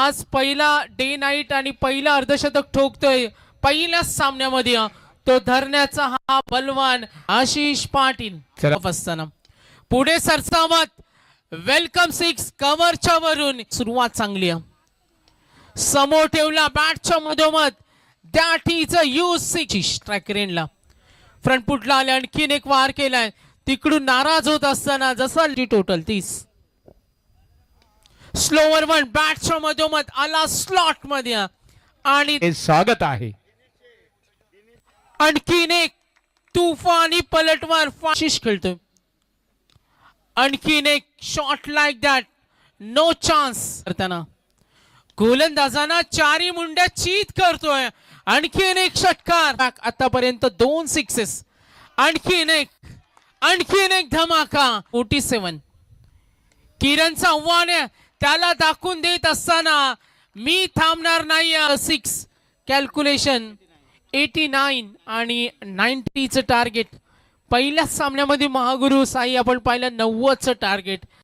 आज पहिला day night आणि पहिला अर्धशतक ठोकतोय पहिल्याच सामन्यामध्ये तो धरण्याचा हा बलवान आशिष पाटील असताना पुढे सरसावत वेलकम सिक्स कव्हरच्या वरून सुरुवात चांगली समोर ठेवला बॅटच्या मधोमध that is a use six strike रेनला फ्रंट फुटला आले आणखीन एक वार केलाय तिकडून नाराज होत असताना जसा टोटल 30 स्लोवर वन बॅटच्या मधोमध आला स्लॉट मध्ये आणि स्वागत आहे आणखीन एक तुफानी पलटवार आशिष खेळतोय आणखीन एक shot like that no chance करताना गोलंदाजांना चारी मुंड्या चीत करतोय आणखीन एक षटकार आतापर्यंत 2 सिक्सेस आणखीन एक धमाका 47 किरणचं आव्हान त्याला दाखवून देत असताना मी थांबणार नाही 6 कॅल्क्युलेशन 89 आणि 90चं टार्गेट पहिल्याच सामन्यामध्ये महागुरु साई आपण पाहिलं 90चं टार्गेट